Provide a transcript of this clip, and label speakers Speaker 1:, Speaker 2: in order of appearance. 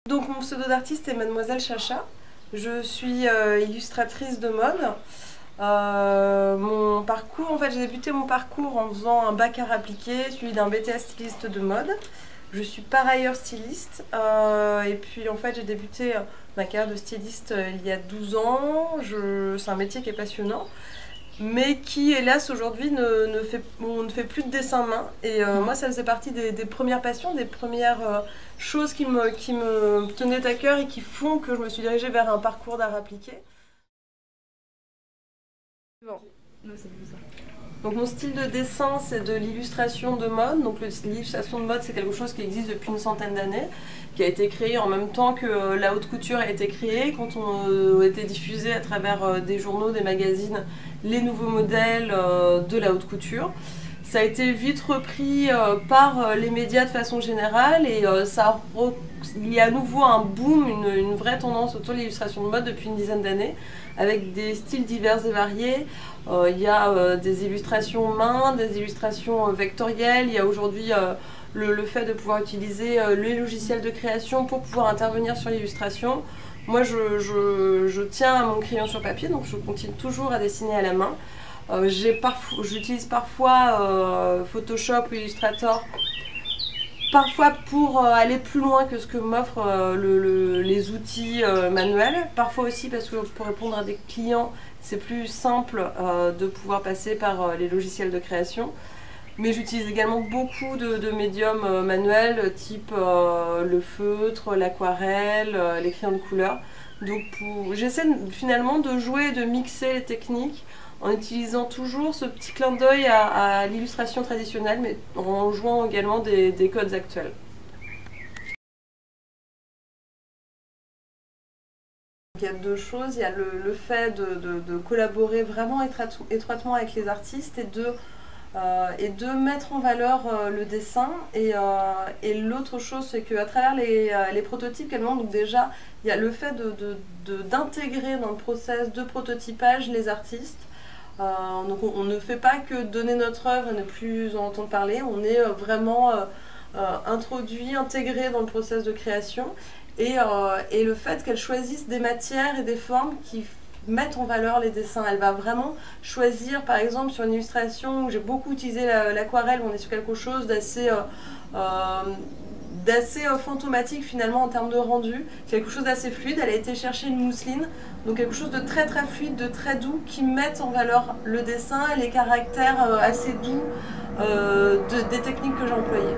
Speaker 1: Donc mon pseudo d'artiste est Mademoiselle Chacha. Je suis illustratrice de mode. Mon parcours, en fait, j'ai débuté mon parcours en faisant un bac art appliqué suivi d'un BTS styliste de mode. Je suis par ailleurs styliste et puis en fait j'ai débuté ma carrière de styliste il y a 12 ans. C'est un métier qui est passionnant, mais qui hélas aujourd'hui on ne fait plus de dessin main. Et moi ça faisait partie des premières passions, des premières choses qui me tenaient à cœur et qui font que je me suis dirigée vers un parcours d'art appliqué. Bon. Donc mon style de dessin, c'est de l'illustration de mode. Donc l'illustration de mode, c'est quelque chose qui existe depuis une centaine d'années, qui a été créé en même temps que la haute couture a été créée, quand on était diffusé à travers des journaux, des magazines, les nouveaux modèles de la haute couture. Ça a été vite repris par les médias de façon générale et il y a à nouveau un boom, une vraie tendance autour de l'illustration de mode depuis une dizaine d'années, avec des styles divers et variés. Il y a des illustrations main, des illustrations vectorielles. Il y a aujourd'hui le fait de pouvoir utiliser les logiciels de création pour pouvoir intervenir sur l'illustration. Moi, je tiens à mon crayon sur papier, donc je continue toujours à dessiner à la main. J'utilise parfois Photoshop ou Illustrator, parfois pour aller plus loin que ce que m'offrent les outils manuels, parfois aussi parce que pour répondre à des clients, c'est plus simple de pouvoir passer par les logiciels de création. Mais j'utilise également beaucoup de médiums manuels, type le feutre, l'aquarelle, les crayons de couleur. Donc j'essaie finalement de jouer et de mixer les techniques en utilisant toujours ce petit clin d'œil à l'illustration traditionnelle, mais en jouant également des codes actuels. Il y a deux choses, il y a le fait de collaborer vraiment étroitement avec les artistes et de mettre en valeur le dessin. Et l'autre chose, c'est qu'à travers les prototypes qu'elles montrent, donc déjà, il y a le fait d'intégrer dans le process de prototypage les artistes. Donc on ne fait pas que donner notre œuvre et ne plus en entendre parler, on est vraiment introduit, intégré dans le process de création. Et le fait qu'elle choisisse des matières et des formes qui mettent en valeur les dessins. Elle va vraiment choisir, par exemple sur une illustration où j'ai beaucoup utilisé l'aquarelle, où on est sur quelque chose d'assez fantomatique finalement en termes de rendu, quelque chose d'assez fluide. Elle a été chercher une mousseline, donc quelque chose de très très fluide, de très doux, qui met en valeur le dessin et les caractères assez doux des techniques que j'ai employées.